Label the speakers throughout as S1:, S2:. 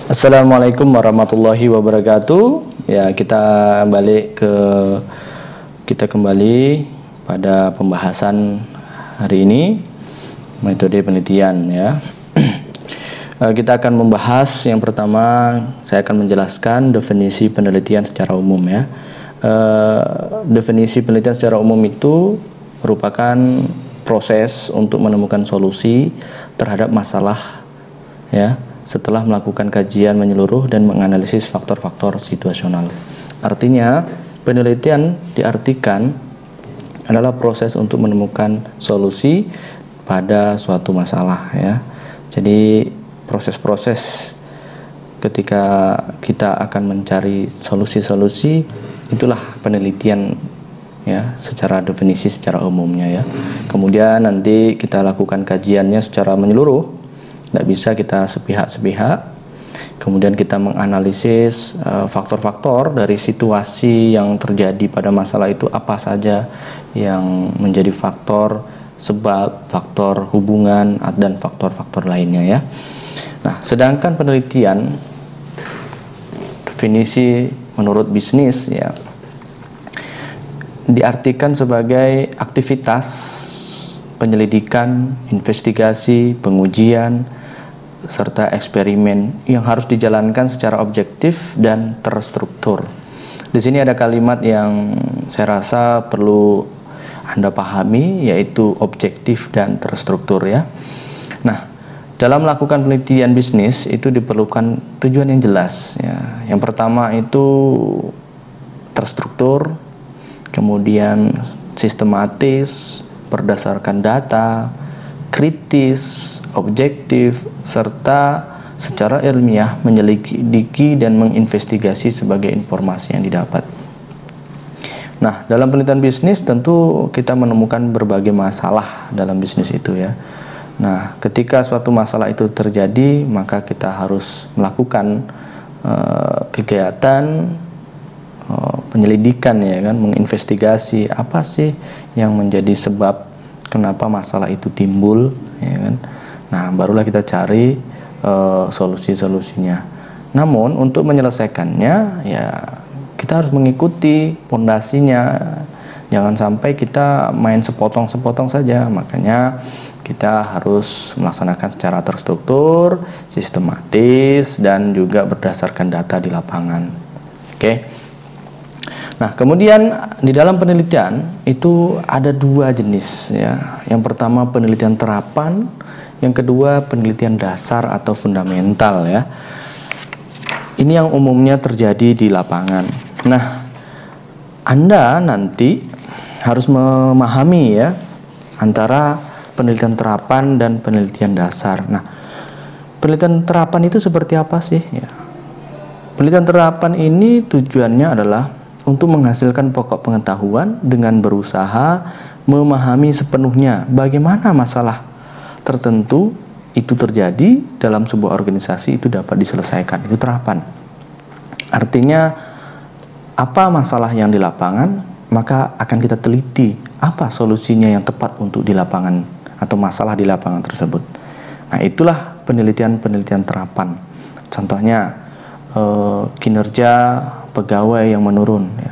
S1: Assalamualaikum warahmatullahi wabarakatuh. Ya, kita kembali pada pembahasan hari ini, metode penelitian ya. Kita akan membahas yang pertama, saya akan menjelaskan definisi penelitian secara umum ya. Definisi penelitian secara umum itu merupakan proses untuk menemukan solusi terhadap masalah ya, setelah melakukan kajian menyeluruh dan menganalisis faktor-faktor situasional. Artinya, penelitian diartikan adalah proses untuk menemukan solusi pada suatu masalah ya. Jadi, proses-proses ketika kita akan mencari solusi-solusi, itulah penelitian ya, secara definisi secara umumnya ya. Kemudian nanti kita lakukan kajiannya secara menyeluruh. Tidak bisa kita sepihak-sepihak. Kemudian kita menganalisis faktor-faktor dari situasi yang terjadi pada masalah itu, apa saja yang menjadi faktor sebab, faktor hubungan, dan faktor-faktor lainnya ya. Nah, sedangkan penelitian definisi menurut bisnis ya, diartikan sebagai aktivitas penyelidikan, investigasi, pengujian, serta eksperimen yang harus dijalankan secara objektif dan terstruktur. Di sini ada kalimat yang saya rasa perlu Anda pahami, yaitu objektif dan terstruktur ya. Nah, dalam melakukan penelitian bisnis itu diperlukan tujuan yang jelas ya. Yang pertama itu terstruktur, kemudian sistematis, berdasarkan data, kritis, objektif, serta secara ilmiah menyelidiki dan menginvestigasi sebagai informasi yang didapat. Nah, dalam penelitian bisnis tentu kita menemukan berbagai masalah dalam bisnis itu ya. Nah, ketika suatu masalah itu terjadi, maka kita harus melakukan kegiatan penyelidikan ya kan, menginvestigasi apa sih yang menjadi sebab kenapa masalah itu timbul ya kan. Nah, barulah kita cari solusi-solusinya. Namun untuk menyelesaikannya ya kita harus mengikuti pondasinya. Jangan sampai kita main sepotong-sepotong saja. Makanya kita harus melaksanakan secara terstruktur, sistematis, dan juga berdasarkan data di lapangan. Oke. Nah, kemudian di dalam penelitian itu ada dua jenis ya. Yang pertama penelitian terapan, yang kedua penelitian dasar atau fundamental ya. Ini yang umumnya terjadi di lapangan. Nah, Anda nanti harus memahami ya antara penelitian terapan dan penelitian dasar. Nah, penelitian terapan itu seperti apa sih ya? Penelitian terapan ini tujuannya adalah untuk menghasilkan pokok pengetahuan dengan berusaha memahami sepenuhnya bagaimana masalah tertentu itu terjadi dalam sebuah organisasi itu dapat diselesaikan. Itu terapan. Artinya apa masalah yang di lapangan, maka akan kita teliti apa solusinya yang tepat untuk di lapangan atau masalah di lapangan tersebut. Nah, itulah penelitian-penelitian terapan. Contohnya kinerja pegawai yang menurun ya.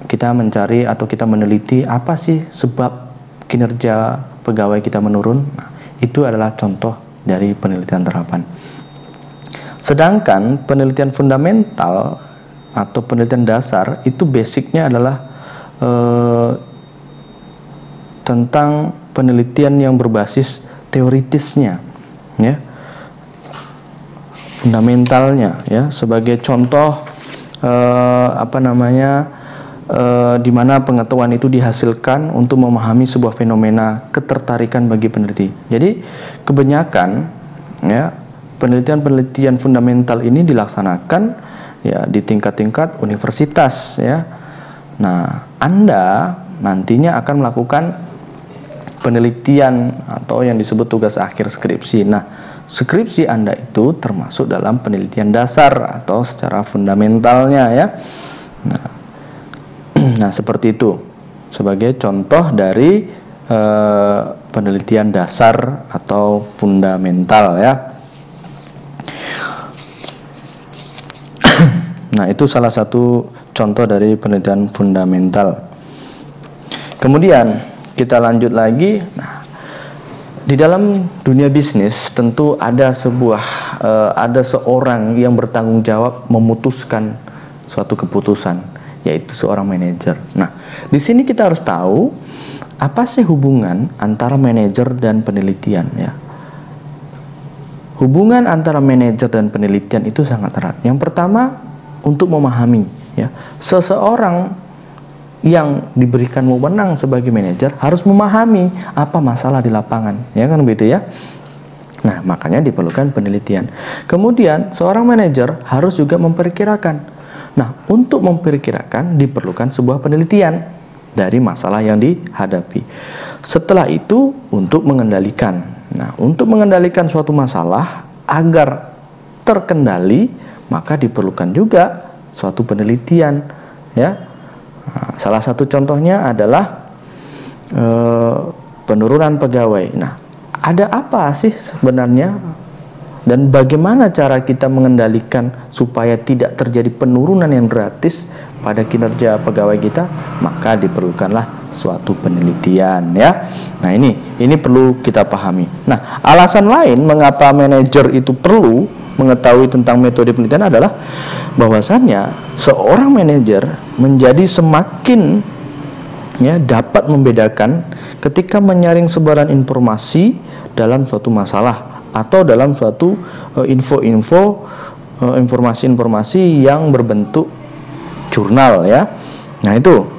S1: Kita mencari atau kita meneliti apa sih sebab kinerja pegawai kita menurun. Nah, itu adalah contoh dari penelitian terapan. Sedangkan penelitian fundamental atau penelitian dasar itu basicnya adalah tentang penelitian yang berbasis teoritisnya ya, fundamentalnya ya. Sebagai contoh di mana pengetahuan itu dihasilkan untuk memahami sebuah fenomena ketertarikan bagi peneliti. Jadi kebanyakan ya penelitian-penelitian fundamental ini dilaksanakan ya di tingkat-tingkat universitas ya. Nah, Anda nantinya akan melakukan penelitian atau yang disebut tugas akhir skripsi. Nah, skripsi Anda itu termasuk dalam penelitian dasar atau secara fundamentalnya ya. Nah, seperti itu sebagai contoh dari penelitian dasar atau fundamental ya. Nah, itu salah satu contoh dari penelitian fundamental. Kemudian kita lanjut lagi. Nah, di dalam dunia bisnis tentu ada seorang yang bertanggung jawab memutuskan suatu keputusan, yaitu seorang manajer. Nah, di sini kita harus tahu apa sih hubungan antara manajer dan penelitian ya. Hubungan antara manajer dan penelitian itu sangat erat. Yang pertama, untuk memahami ya, seseorang yang diberikan wewenang sebagai manajer harus memahami apa masalah di lapangan, ya kan begitu ya. Nah, makanya diperlukan penelitian. Kemudian seorang manajer harus juga memperkirakan. Nah, untuk memperkirakan diperlukan sebuah penelitian dari masalah yang dihadapi. Setelah itu untuk mengendalikan. Nah, untuk mengendalikan suatu masalah agar terkendali, maka diperlukan juga suatu penelitian ya. Nah, salah satu contohnya adalah penurunan pegawai. Nah, ada apa sih sebenarnya dan bagaimana cara kita mengendalikan supaya tidak terjadi penurunan yang gratis pada kinerja pegawai kita? Maka diperlukanlah suatu penelitian ya. Nah, ini perlu kita pahami. Nah, alasan lain mengapa manajer itu perlu mengetahui tentang metode penelitian adalah bahwasannya seorang manajer menjadi semakin ya dapat membedakan ketika menyaring sebaran informasi dalam suatu masalah atau dalam suatu informasi-informasi yang berbentuk jurnal ya. Nah, itu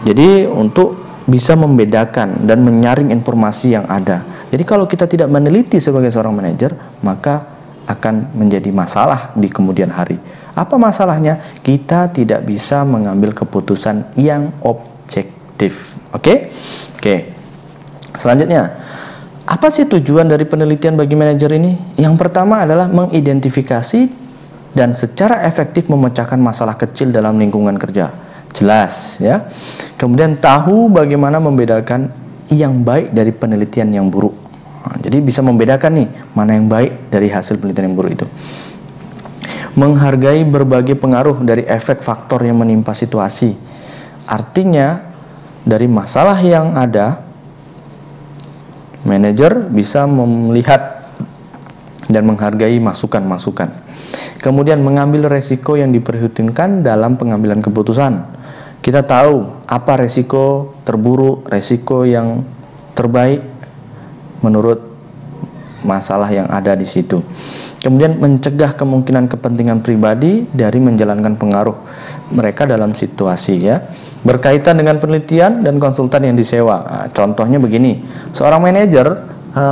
S1: jadi untuk bisa membedakan dan menyaring informasi yang ada. Jadi kalau kita tidak meneliti sebagai seorang manajer, maka akan menjadi masalah di kemudian hari. Apa masalahnya? Kita tidak bisa mengambil keputusan yang objektif. Oke? Selanjutnya, apa sih tujuan dari penelitian bagi manajer ini? Yang pertama adalah mengidentifikasi dan secara efektif memecahkan masalah kecil dalam lingkungan kerja. Jelas ya. Kemudian tahu bagaimana membedakan yang baik dari penelitian yang buruk. Nah, jadi bisa membedakan nih mana yang baik dari hasil penelitian yang buruk itu. Menghargai berbagai pengaruh dari efek faktor yang menimpa situasi. Artinya dari masalah yang ada, manajer bisa melihat dan menghargai masukan-masukan. Kemudian mengambil resiko yang diperhitungkan dalam pengambilan keputusan. Kita tahu apa resiko terburuk, resiko yang terbaik menurut masalah yang ada di situ. Kemudian mencegah kemungkinan kepentingan pribadi dari menjalankan pengaruh mereka dalam situasi ya. Berkaitan dengan penelitian dan konsultan yang disewa. Nah, contohnya begini, seorang manajer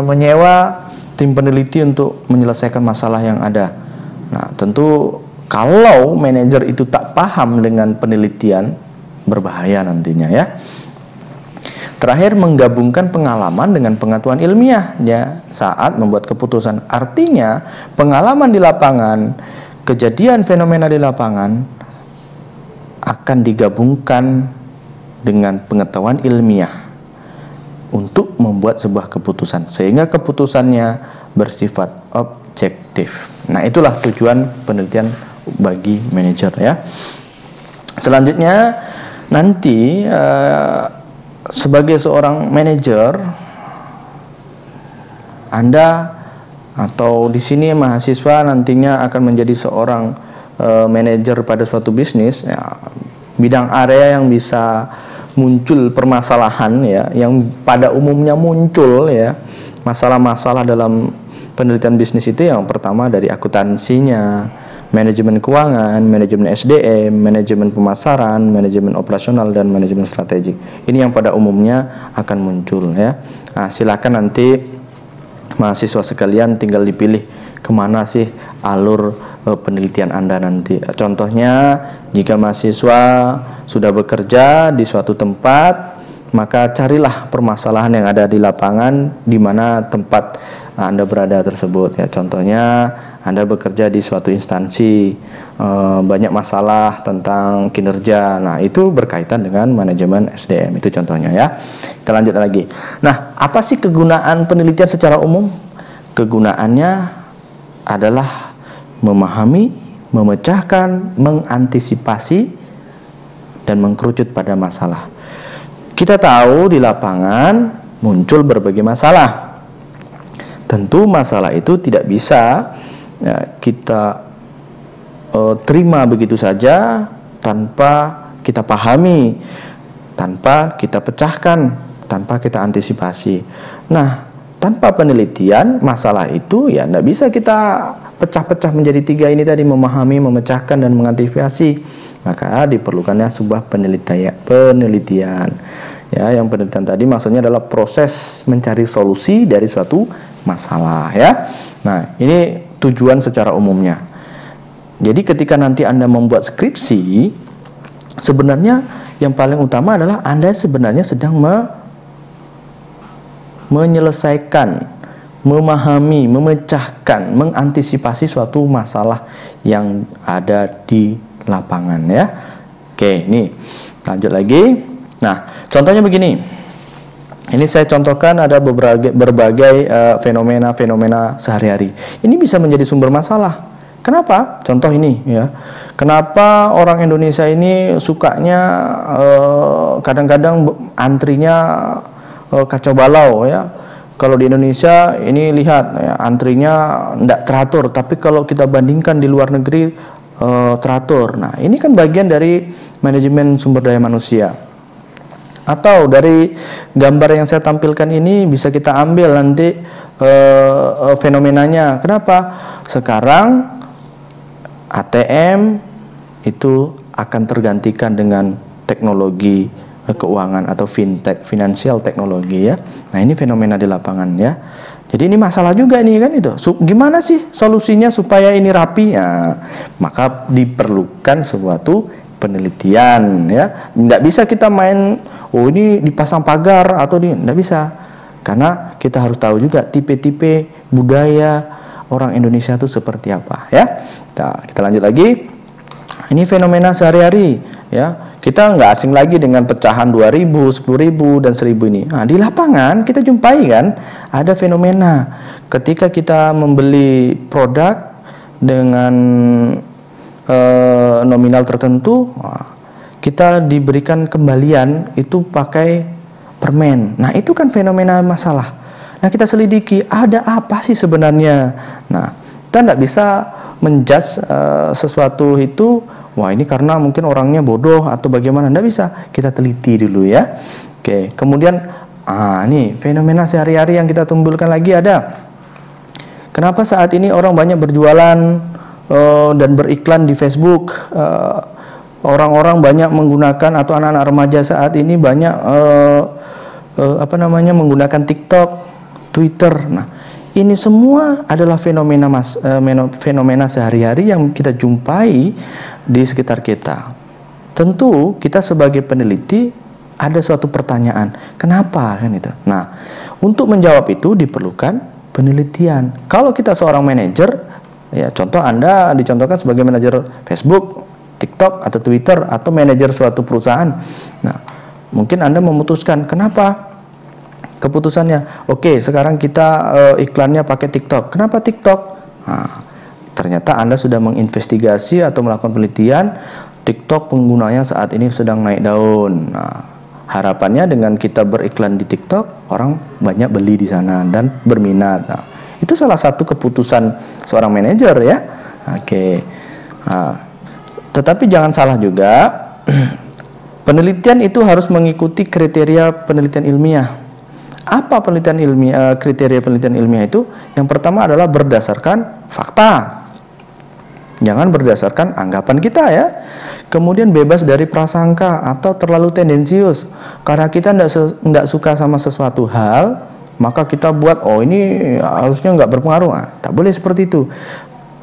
S1: menyewa tim peneliti untuk menyelesaikan masalah yang ada. Nah, tentu kalau manajer itu tak paham dengan penelitian, berbahaya nantinya ya. Terakhir, menggabungkan pengalaman dengan pengetahuan ilmiah ya saat membuat keputusan. Artinya, pengalaman di lapangan, kejadian fenomena di lapangan akan digabungkan dengan pengetahuan ilmiah untuk membuat sebuah keputusan sehingga keputusannya bersifat objektif. Nah, itulah tujuan penelitian bagi manajer ya. Selanjutnya nanti sebagai seorang manajer, Anda atau di sini mahasiswa nantinya akan menjadi seorang manajer pada suatu bisnis ya, bidang area yang bisa muncul permasalahan ya, yang pada umumnya muncul ya, masalah-masalah dalam penelitian bisnis itu yang pertama dari akuntansinya, manajemen keuangan, manajemen SDM, manajemen pemasaran, manajemen operasional, dan manajemen strategik. Ini yang pada umumnya akan muncul ya. Nah, silakan nanti mahasiswa sekalian tinggal dipilih kemana sih alur penelitian Anda nanti. Contohnya, jika mahasiswa sudah bekerja di suatu tempat, maka carilah permasalahan yang ada di lapangan di mana tempat Anda berada tersebut ya. Contohnya, Anda bekerja di suatu instansi, banyak masalah tentang kinerja. Nah, itu berkaitan dengan manajemen SDM. Itu contohnya ya. Kita lanjut lagi. Nah, apa sih kegunaan penelitian secara umum? Kegunaannya adalah memahami, memecahkan, mengantisipasi, dan mengkerucut pada masalah. Kita tahu di lapangan muncul berbagai masalah. Tentu masalah itu tidak bisa kita terima begitu saja tanpa kita pahami, tanpa kita pecahkan, tanpa kita antisipasi. Nah, tanpa penelitian masalah itu ya tidak bisa kita pecah-pecah menjadi 3 ini tadi, memahami, memecahkan, dan mengantisipasi. Maka diperlukannya sebuah penelitian. Ya, yang penelitian tadi maksudnya adalah proses mencari solusi dari suatu masalah, ya. Nah, ini tujuan secara umumnya. Jadi ketika nanti Anda membuat skripsi, sebenarnya yang paling utama adalah Anda sebenarnya sedang menyelesaikan, memahami, memecahkan, mengantisipasi suatu masalah yang ada di lapangan, ya. Oke, ini lanjut lagi. Nah, contohnya begini. Ini saya contohkan ada berbagai fenomena sehari-hari. Ini bisa menjadi sumber masalah. Kenapa? Contoh ini, ya. Kenapa orang Indonesia ini sukanya kadang-kadang antrinya kacau balau, ya. Kalau di Indonesia ini lihat, ya, antrinya tidak teratur, tapi kalau kita bandingkan di luar negeri teratur. Nah, ini kan bagian dari manajemen sumber daya manusia. Atau dari gambar yang saya tampilkan ini bisa kita ambil nanti fenomenanya. Kenapa? Sekarang ATM itu akan tergantikan dengan teknologi keuangan atau fintech, financial teknologi, ya. Nah, ini fenomena di lapangan, ya. Jadi ini masalah juga nih kan itu. Gimana sih solusinya supaya ini rapi? Ya, maka diperlukan suatu penelitian, ya. Nggak bisa kita main, oh ini dipasang pagar atau nggak bisa. Karena kita harus tahu juga tipe-tipe budaya orang Indonesia itu seperti apa, ya. Nah, kita lanjut lagi. Ini fenomena sehari-hari, ya. Kita nggak asing lagi dengan pecahan 2.000, 10.000, dan 1.000 ini. Nah, di lapangan kita jumpai kan ada fenomena ketika kita membeli produk dengan nominal tertentu, kita diberikan kembalian itu pakai permen. Nah, itu kan fenomena masalah. Nah, kita selidiki ada apa sih sebenarnya. Nah, kita tidak bisa menjudge sesuatu itu, wah ini karena mungkin orangnya bodoh atau bagaimana. Tidak bisa, kita teliti dulu, ya. Oke, kemudian ini fenomena sehari-hari yang kita tumbuhkan lagi ada. Kenapa saat ini orang banyak berjualan dan beriklan di Facebook? Orang-orang banyak menggunakan, atau anak-anak remaja saat ini banyak menggunakan TikTok, Twitter. Nah, ini semua adalah fenomena sehari-hari yang kita jumpai di sekitar kita. Tentu kita sebagai peneliti ada suatu pertanyaan, kenapa kan itu? Nah, untuk menjawab itu diperlukan penelitian. Kalau kita seorang manajer, ya contoh Anda dicontohkan sebagai manajer Facebook, TikTok, atau Twitter, atau manajer suatu perusahaan. Nah, mungkin Anda memutuskan, kenapa keputusannya? Oke, sekarang kita iklannya pakai TikTok. Kenapa TikTok? Nah, ternyata Anda sudah menginvestigasi atau melakukan penelitian, TikTok penggunanya saat ini sedang naik daun. Nah, harapannya dengan kita beriklan di TikTok, orang banyak beli di sana dan berminat. Nah, itu salah satu keputusan seorang manajer, ya. Oke. Nah, tetapi jangan salah juga, penelitian itu harus mengikuti kriteria penelitian ilmiah. Apa penelitian ilmiah? Kriteria penelitian ilmiah itu yang pertama adalah berdasarkan fakta. Jangan berdasarkan anggapan kita, ya. Kemudian bebas dari prasangka atau terlalu tendensius. Karena kita tidak suka sama sesuatu hal, maka kita buat, oh ini harusnya nggak berpengaruh. Nah, tak boleh seperti itu.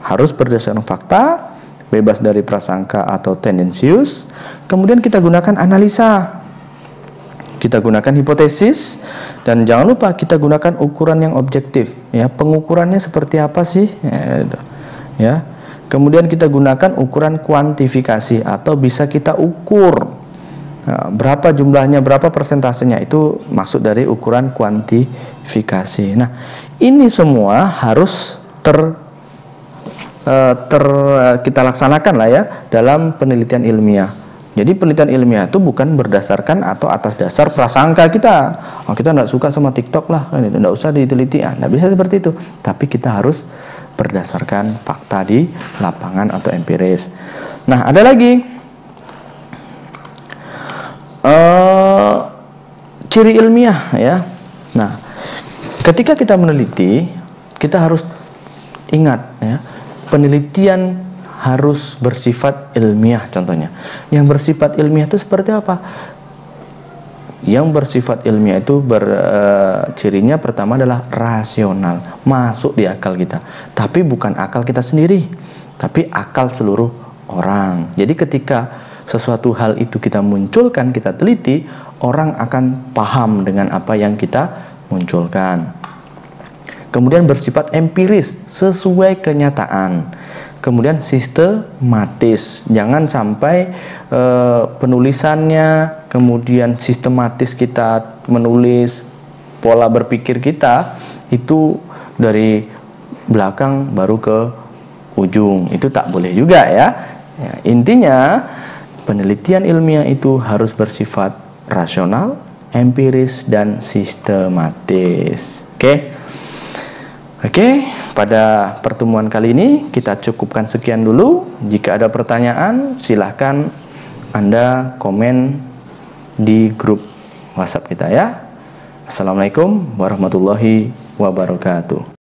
S1: Harus berdasarkan fakta, bebas dari prasangka atau tendensius. Kemudian kita gunakan analisa, kita gunakan hipotesis, dan jangan lupa kita gunakan ukuran yang objektif, ya. Pengukurannya seperti apa sih, ya. Kemudian kita gunakan ukuran kuantifikasi, atau bisa kita ukur, nah, berapa jumlahnya, berapa persentasenya, itu maksud dari ukuran kuantifikasi. Nah, ini semua harus kita laksanakan lah ya dalam penelitian ilmiah. Jadi penelitian ilmiah itu bukan berdasarkan atau atas dasar prasangka kita. Oh, kita tidak suka sama TikTok lah, tidak usah diteliti. Tidak bisa seperti itu. Tapi kita harus berdasarkan fakta di lapangan atau empiris. Nah, ada lagi ciri ilmiah ya. Nah, ketika kita meneliti, kita harus ingat ya, penelitian harus bersifat ilmiah contohnya. Yang bersifat ilmiah itu seperti apa? Yang bersifat ilmiah itu cirinya pertama adalah rasional, masuk di akal kita. Tapi bukan akal kita sendiri, tapi akal seluruh orang. Jadi ketika sesuatu hal itu kita munculkan, kita teliti, orang akan paham dengan apa yang kita munculkan. Kemudian bersifat empiris, sesuai kenyataan. Kemudian sistematis, jangan sampai penulisannya kemudian sistematis, kita menulis pola berpikir kita itu dari belakang baru ke ujung, itu tak boleh juga ya. Intinya penelitian ilmiah itu harus bersifat rasional, empiris, dan sistematis. Oke, pada pertemuan kali ini kita cukupkan sekian dulu. Jika ada pertanyaan, silahkan Anda komen di grup WhatsApp kita ya. Assalamualaikum warahmatullahi wabarakatuh.